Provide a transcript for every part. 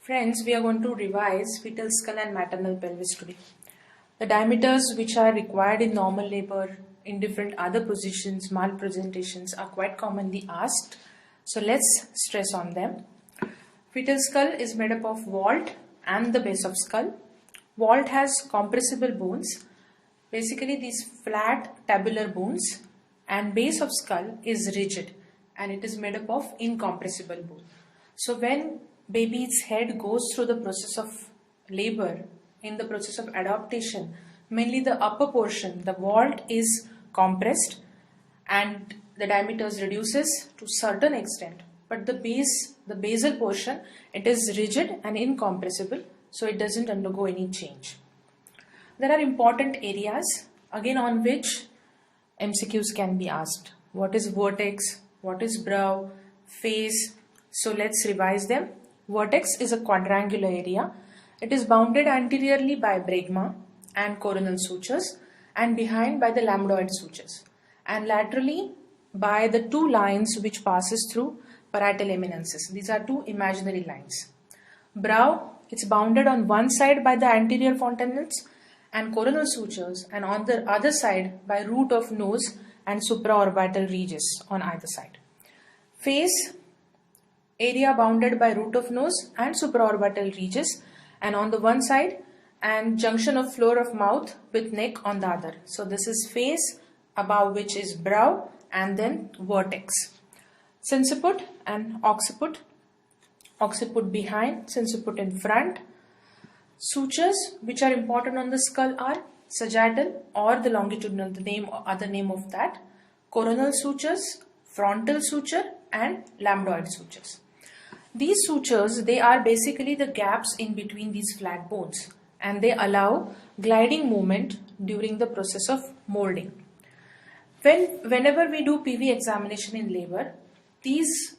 Friends, we are going to revise fetal skull and maternal pelvis today. The diameters which are required in normal labor, in different other positions, malpresentations are quite commonly asked. So let's stress on them. Fetal skull is made up of vault and the base of skull. Vault has compressible bones, basically these flat tabular bones, and base of skull is rigid and it is made up of incompressible bone. So when baby's head goes through the process of labor, in the process of adaptation, mainly the upper portion, the vault is compressed and the diameters reduces to certain extent, but the base, the basal portion, it is rigid and incompressible, so it doesn't undergo any change. There are important areas again on which MCQs can be asked. What is vertex? What is brow? Face? So let's revise them. Vertex is a quadrangular area. It is bounded anteriorly by bregma and coronal sutures and behind by the lambdoid sutures and laterally by the two lines which passes through parietal eminences. These are two imaginary lines. Brow, it's bounded on one side by the anterior fontanelles and coronal sutures and on the other side by root of nose and supraorbital ridges on either side. Face, area bounded by root of nose and supraorbital ridges and on the one side and junction of floor of mouth with neck on the other. So this is face, above which is brow and then vertex. Sinciput and occiput. Occiput behind, sinciput in front. Sutures which are important on the skull are sagittal or the longitudinal, the name or other name of that, coronal sutures, frontal suture and lambdoid sutures. These sutures, they are basically the gaps in between these flat bones and they allow gliding movement during the process of molding. Whenever we do PV examination in labor, these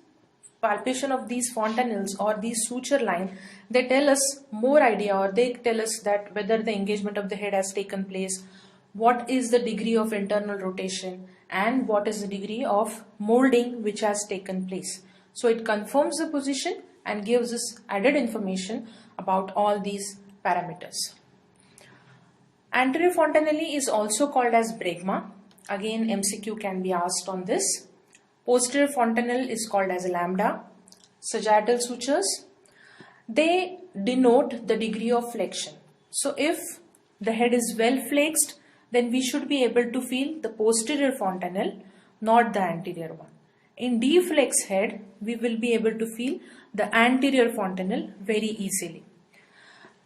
palpation of these fontanelles or these suture line, they tell us more idea, or they tell us that whether the engagement of the head has taken place, what is the degree of internal rotation and what is the degree of molding which has taken place. So it confirms the position and gives us added information about all these parameters. Anterior fontanelle is also called as bregma. Again, MCQ can be asked on this. Posterior fontanelle is called as lambda. Sagittal sutures, they denote the degree of flexion. So if the head is well flexed, then we should be able to feel the posterior fontanelle, not the anterior one. In deflex head, we will be able to feel the anterior fontanelle very easily.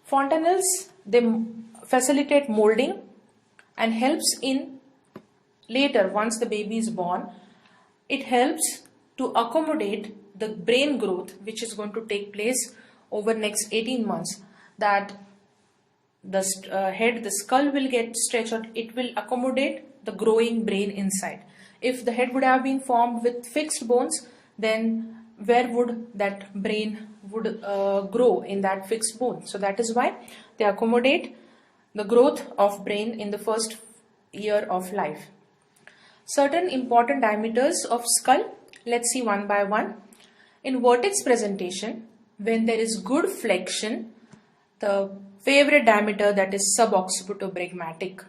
Fontanelles, they facilitate molding and helps in later, once the baby is born, it helps to accommodate the brain growth which is going to take place over next 18 months, that the head, the skull will get stretched out, it will accommodate the growing brain inside. If the head would have been formed with fixed bones, then where would that brain would grow in that fixed bone? So that is why they accommodate the growth of brain in the first year of life. Certain important diameters of skull, let's see one by one. In vertex presentation, when there is good flexion, the favorite diameter, that is suboccipitobregmatic,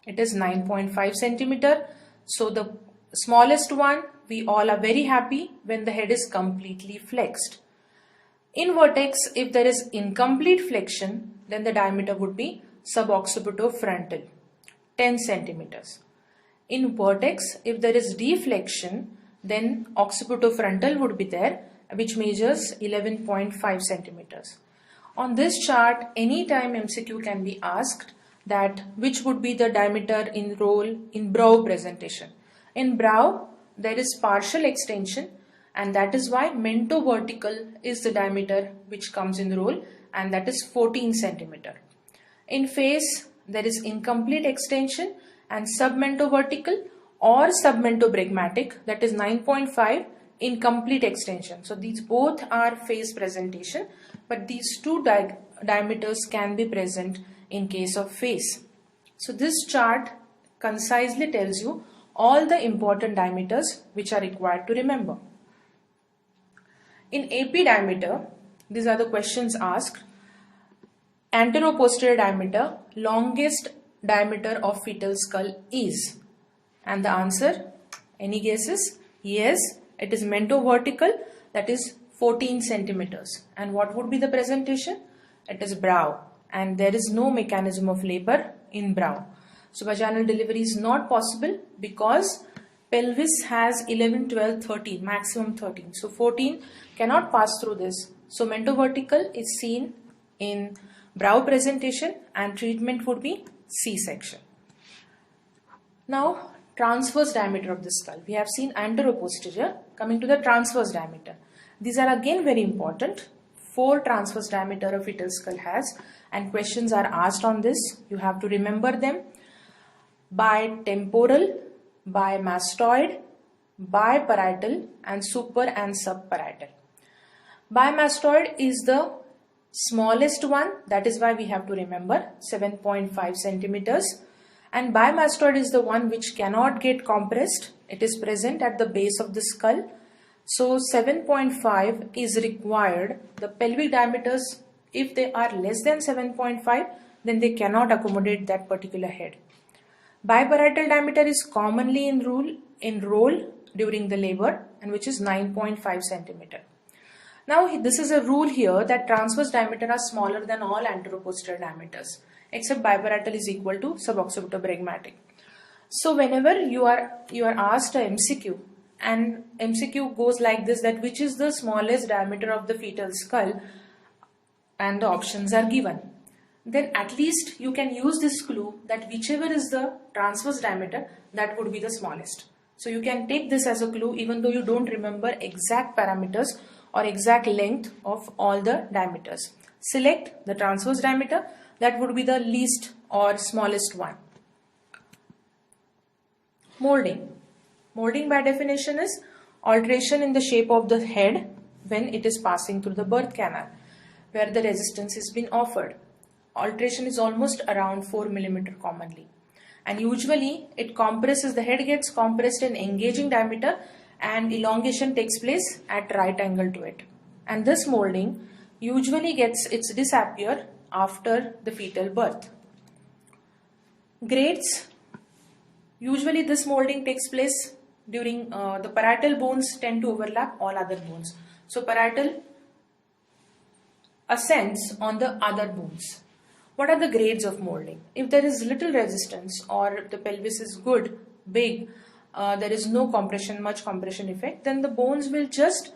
it is 9.5 centimeter. So the smallest one, we all are very happy when the head is completely flexed. In vertex, if there is incomplete flexion, then the diameter would be suboccipitofrontal, 10 centimeters. In vertex, if there is deflection, then occipitofrontal would be there, which measures 11.5 centimeters. On this chart, anytime MCQ can be asked that which would be the diameter in role in brow presentation. In brow, there is partial extension and that is why mentovertical is the diameter which comes in role, and that is 14 centimeter. In face, there is incomplete extension and submentovertical or submentobregmatic, that is 9.5 incomplete extension. So these both are face presentation, but these two diameters can be present in case of face. So this chart concisely tells you all the important diameters which are required to remember. In AP diameter, These are the questions asked. Antero-posterior diameter, longest diameter of fetal skull is? And the answer, any guesses? Yes, it is mento-vertical, that is 14 centimeters. And what would be the presentation? It is brow, and there is no mechanism of labor in brow. So vaginal delivery is not possible because pelvis has 11, 12, 13, maximum 13. So 14 cannot pass through this. So mento-vertical is seen in brow presentation and treatment would be C-section. Now, transverse diameter of the skull. We have seen antero-posterior. Coming to the transverse diameter. These are again very important. 4 transverse diameter of fetal skull has, and questions are asked on this. You have to remember them. Bitemporal, bimastoid, biparietal, and super and subparietal. Bimastoid is the smallest one, that is why we have to remember 7.5 centimeters. And bimastoid is the one which cannot get compressed. It is present at the base of the skull. So 7.5 is required. The pelvic diameters, if they are less than 7.5, then they cannot accommodate that particular head. Biparietal diameter is commonly enrolled during the labor, and which is 9.5 centimeter. Now this is a rule here that transverse diameter are smaller than all antero-posterior diameters, except biparietal is equal to suboccipitobrachmatic. So whenever you are asked a MCQ, and MCQ goes like this, that which is the smallest diameter of the fetal skull, and the options are given, then at least you can use this clue that whichever is the transverse diameter, that would be the smallest. So you can take this as a clue even though you don't remember exact parameters or exact length of all the diameters. Select the transverse diameter, that would be the least or smallest one. Molding. Molding by definition is alteration in the shape of the head when it is passing through the birth canal, where the resistance has been offered. Alteration is almost around 4 mm commonly. And usually it compresses, the head gets compressed in engaging diameter and elongation takes place at right angle to it. And this molding usually gets its disappear after the fetal birth. Grades. Usually this molding takes place during the parietal bones tend to overlap all other bones. So parietal ascends on the other bones. What are the grades of molding? If there is little resistance or the pelvis is good, big, there is no compression, much compression effect, then the bones will just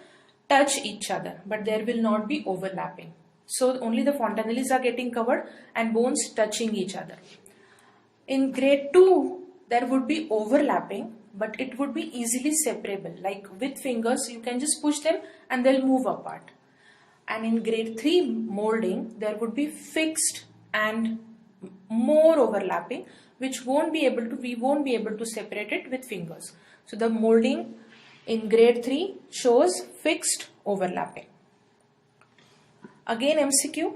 touch each other, but there will not be overlapping. So only the fontanelles are getting covered and bones touching each other. In grade 2, there would be overlapping, but it would be easily separable. Like with fingers, you can just push them and they'll move apart. And in grade 3 molding, there would be fixed and more overlapping, which we won't be able to separate it with fingers. So the molding in grade 3 shows fixed overlapping. Again MCQ,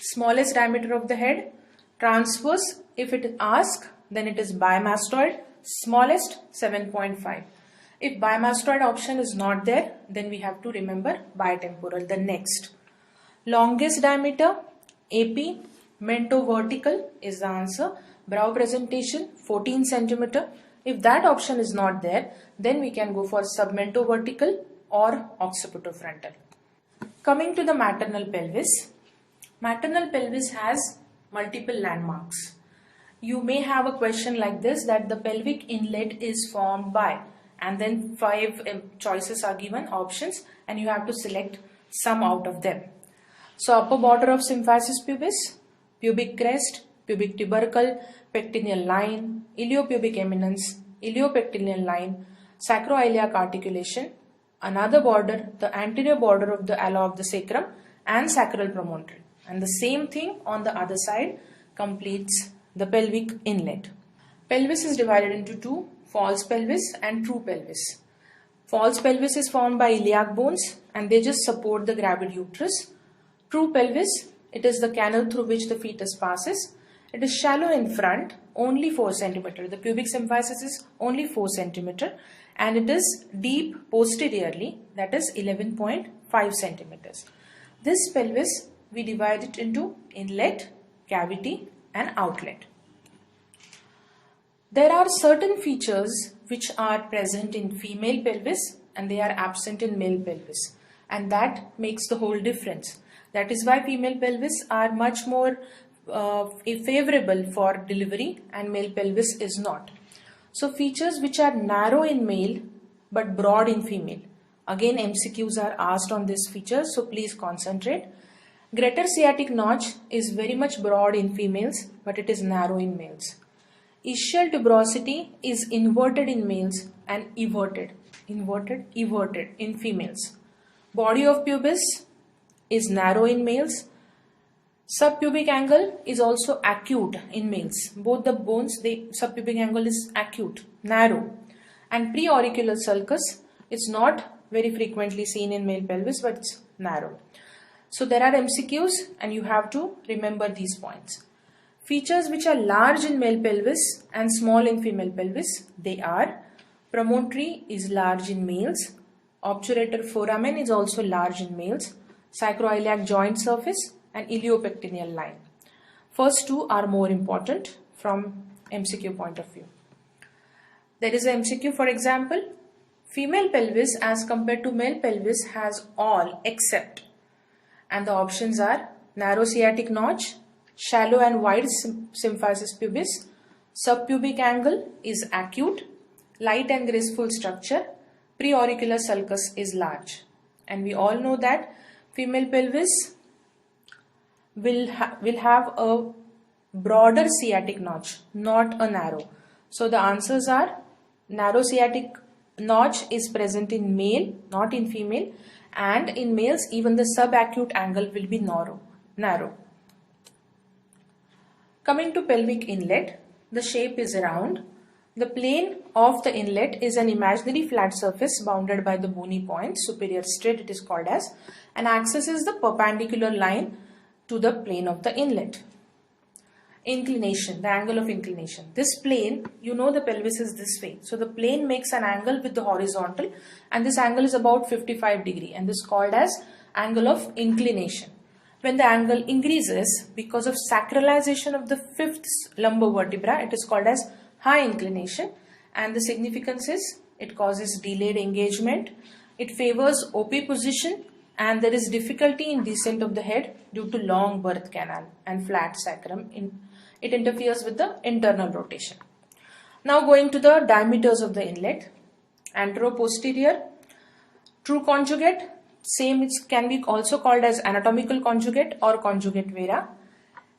smallest diameter of the head, transverse, if it is asked, then it is bimastoid, smallest 7.5. If bimastoid option is not there, then we have to remember bitemporal, the next. Longest diameter, AP, mento-vertical is the answer. Brow presentation 14 centimeter. If that option is not there, then we can go for submento-vertical or occipitofrontal. Coming to the maternal pelvis. Maternal pelvis has multiple landmarks. You may have a question like this, that the pelvic inlet is formed by, and then 5 choices are given, options, and you have to select some out of them. So upper border of symphysis pubis, pubic crest, pubic tubercle, pectineal line, iliopubic eminence, iliopectineal line, sacroiliac articulation, another border, the anterior border of the ala of the sacrum, and sacral promontory. And the same thing on the other side completes the pelvic inlet. Pelvis is divided into two, false pelvis and true pelvis. False pelvis is formed by iliac bones and they just support the gravid uterus. True pelvis, it is the canal through which the fetus passes. It is shallow in front, only 4 cm. The pubic symphysis is only 4 cm and it is deep posteriorly, that is 11.5 cm. This pelvis, we divide it into inlet, cavity and outlet. There are certain features which are present in female pelvis and they are absent in male pelvis, and that makes the whole difference. That is why female pelvis are much more favorable for delivery and male pelvis is not. So features which are narrow in male but broad in female. Again, MCQs are asked on this feature, so please concentrate. Greater sciatic notch is very much broad in females but it is narrow in males. Ischial tuberosity is inverted in males and everted in females. Body of pubis is narrow in males. Subpubic angle is also acute in males. Both the bones, the subpubic angle is acute, narrow. And preauricular sulcus is not very frequently seen in male pelvis but it's narrow. So there are MCQs and you have to remember these points. Features which are large in male pelvis and small in female pelvis, they are: promontory is large in males, obturator foramen is also large in males, sacroiliac joint surface and iliopectineal line. First two are more important from MCQ point of view. There is a MCQ, for example, female pelvis as compared to male pelvis has all except, and the options are narrow sciatic notch, shallow and wide symphysis pubis, subpubic angle is acute, light and graceful structure, preauricular sulcus is large. And we all know that female pelvis will have a broader sciatic notch, not a narrow. So the answers are narrow sciatic notch is present in male, not in female, and in males even the subacute angle will be narrow. Coming to pelvic inlet, the shape is round. The plane of the inlet is an imaginary flat surface bounded by the bony point, superior straight it is called as, and axis is the perpendicular line to the plane of the inlet. Inclination, the angle of inclination. This plane, you know the pelvis is this way. So the plane makes an angle with the horizontal and this angle is about 55 degree and this is called as angle of inclination. When the angle increases because of sacralization of the fifth lumbar vertebra, it is called as high inclination, and the significance is it causes delayed engagement, it favors OP position, and there is difficulty in descent of the head due to long birth canal and flat sacrum. It interferes with the internal rotation. Now going to the diameters of the inlet. Antero-posterior, true conjugate, same, it can be also called as anatomical conjugate or conjugate vera.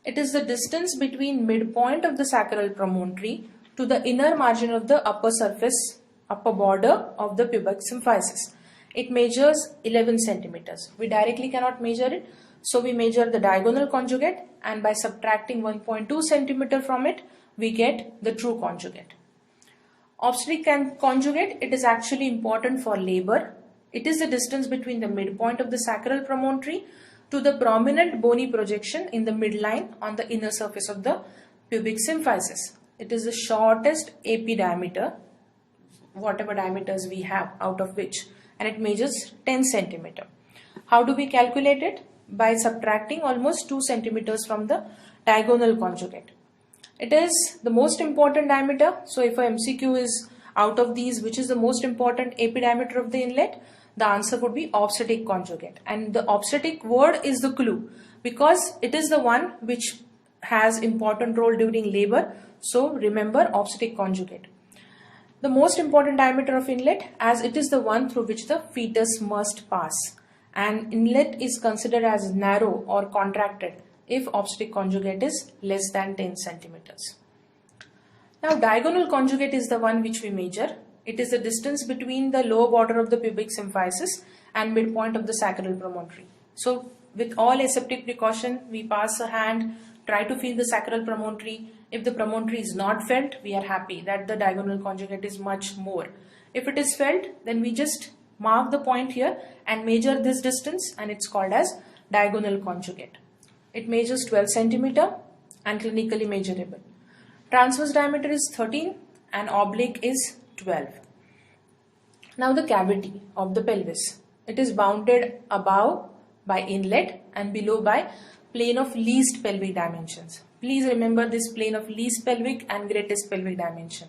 It is the distance between midpoint of the sacral promontory to the inner margin of the upper border of the pubic symphysis. It measures 11 centimeters. We directly cannot measure it, so we measure the diagonal conjugate and by subtracting 1.2 centimeter from it, we get the true conjugate. Obstetric conjugate, it is actually important for labor. It is the distance between the midpoint of the sacral promontory to the prominent bony projection in the midline on the inner surface of the pubic symphysis. It is the shortest AP diameter, whatever diameters we have out of which, and it measures 10 centimeter. How do we calculate it? By subtracting almost 2 centimeters from the diagonal conjugate. It is the most important diameter. So if a MCQ is out of these, which is the most important AP diameter of the inlet, the answer would be obstetric conjugate. And the obstetric word is the clue because it is the one which has important role during labor. So remember obstetric conjugate. The most important diameter of inlet, as it is the one through which the fetus must pass, and inlet is considered as narrow or contracted if obstetric conjugate is less than 10 centimeters. Now diagonal conjugate is the one which we measure. It is the distance between the lower border of the pubic symphysis and midpoint of the sacral promontory. So with all aseptic precaution, we pass a hand, try to feel the sacral promontory. If the promontory is not felt, we are happy that the diagonal conjugate is much more. If it is felt, then we just mark the point here and measure this distance, and it's called as diagonal conjugate. It measures 12 centimeter and clinically measurable. Transverse diameter is 13 and oblique is 12. Now the cavity of the pelvis. It is bounded above by inlet and below by plane of least pelvic dimensions. Please remember this plane of least pelvic and greatest pelvic dimension.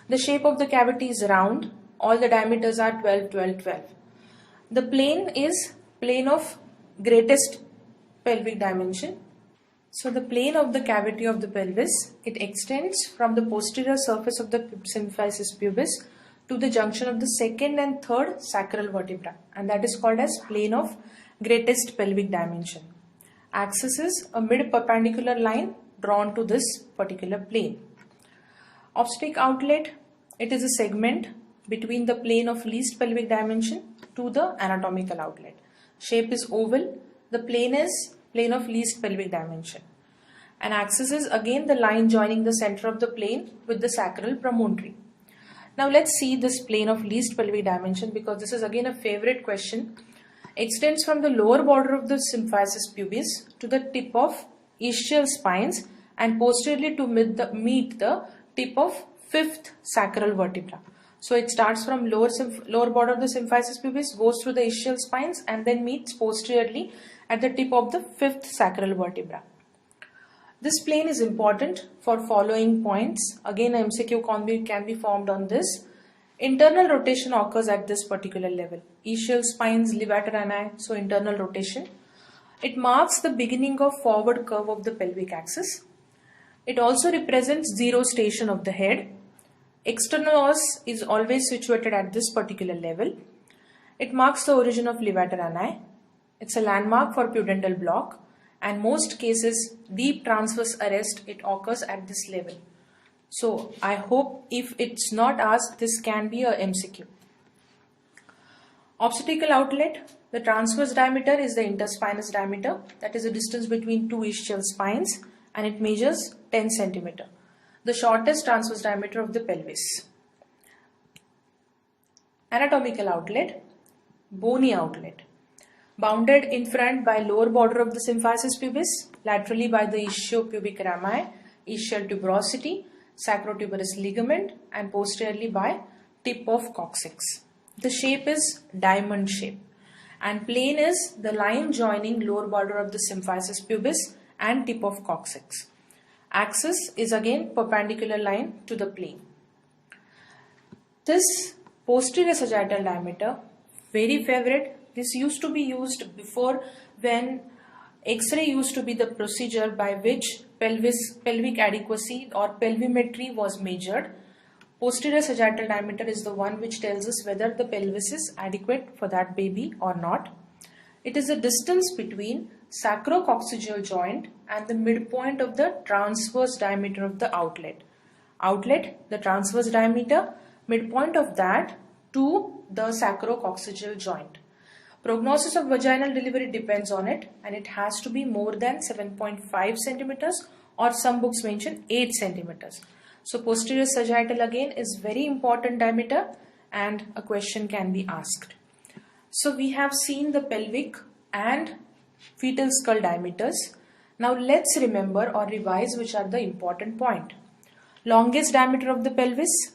The shape of the cavity is round. All the diameters are 12, 12, 12. The plane is plane of greatest pelvic dimension. So the plane of the cavity of the pelvis, it extends from the posterior surface of the symphysis pubis to the junction of the second and third sacral vertebra, and that is called as plane of greatest pelvic dimension. Axis is a mid-perpendicular line drawn to this particular plane. Obstetric outlet, it is a segment between the plane of least pelvic dimension to the anatomical outlet. Shape is oval. The plane is plane of least pelvic dimension. And axis is again the line joining the center of the plane with the sacral promontory. Now let's see this plane of least pelvic dimension, because this is again a favorite question. Extends from the lower border of the symphysis pubis to the tip of ischial spines and posteriorly to meet the tip of fifth sacral vertebra. So it starts from lower border of the symphysis pubis, goes through the ischial spines and then meets posteriorly at the tip of the fifth sacral vertebra. This plane is important for following points. Again, a MCQ can be formed on this. Internal rotation occurs at this particular level. Ischial spines, levator ani, so internal rotation. It marks the beginning of forward curve of the pelvic axis. It also represents zero station of the head. External os is always situated at this particular level. It marks the origin of levator ani. It's a landmark for pudendal block, and most cases deep transverse arrest, it occurs at this level. So I hope if it's not asked, this can be a MCQ. Obstetrical outlet, the transverse diameter is the interspinous diameter, that is the distance between two ischial spines, and it measures 10 cm. The shortest transverse diameter of the pelvis. Anatomical outlet, bony outlet, bounded in front by lower border of the symphysis pubis, laterally by the ischiopubic rami, ischial tuberosity, sacrotuberous ligament, and posteriorly by tip of coccyx. The shape is diamond shape, and plane is the line joining lower border of the symphysis pubis and tip of coccyx. Axis is again perpendicular line to the plane. This posterior sagittal diameter, very favorite. This used to be used before, when X-ray used to be the procedure by which pelvic adequacy or pelvimetry was measured. Posterior sagittal diameter is the one which tells us whether the pelvis is adequate for that baby or not. It is the distance between sacrococcygeal joint and the midpoint of the transverse diameter of the outlet. Outlet, the transverse diameter, midpoint of that to the sacrococcygeal joint. Prognosis of vaginal delivery depends on it, and it has to be more than 7.5 centimeters, or some books mention 8 centimeters. So posterior sagittal again is very important diameter, and a question can be asked. So we have seen the pelvic and fetal skull diameters. Now let's remember or revise which are the important point. Longest diameter of the pelvis,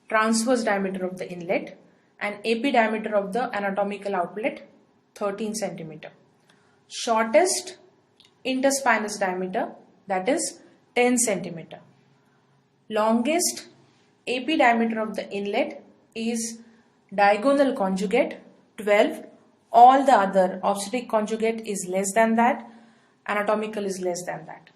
transverse diameter of the inlet, and AP diameter of the anatomical outlet 13 cm. Shortest interspinous diameter, that is 10 cm. Longest AP diameter of the inlet is diagonal conjugate 12. All the other obstetric conjugate is less than that, anatomical is less than that.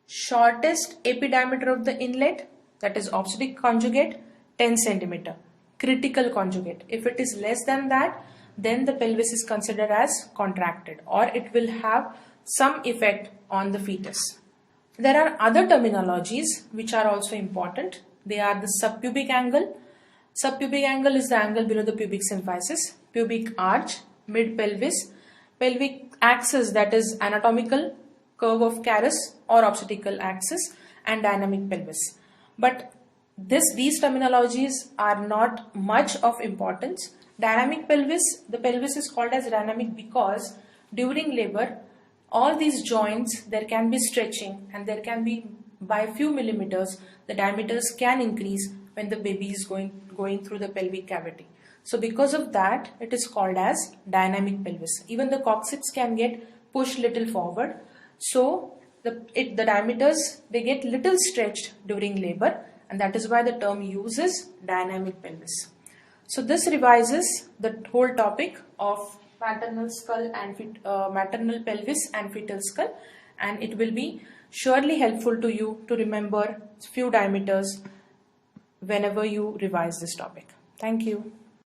Shortest AP diameter of the inlet, that is obstetric conjugate 10 cm. Critical conjugate, if it is less than that, then the pelvis is considered as contracted, or it will have some effect on the fetus. There are other terminologies which are also important. They are the subpubic angle. Subpubic angle is the angle below the pubic symphysis, pubic arch, mid pelvis, pelvic axis, that is anatomical curve of Caris or obstetrical axis, and dynamic pelvis. But these terminologies are not much of importance. Dynamic pelvis, the pelvis is called as dynamic because during labor, all these joints, there can be stretching, and there can be by a few millimeters, the diameters can increase when the baby is going through the pelvic cavity. So because of that, it is called as dynamic pelvis. Even the coccyx can get pushed little forward. So the diameters, they get little stretched during labor, and that is why the term uses dynamic pelvis. So this revises the whole topic of maternal skull and maternal pelvis and fetal skull, and it will be surely helpful to you to remember few diameters whenever you revise this topic. Thank you.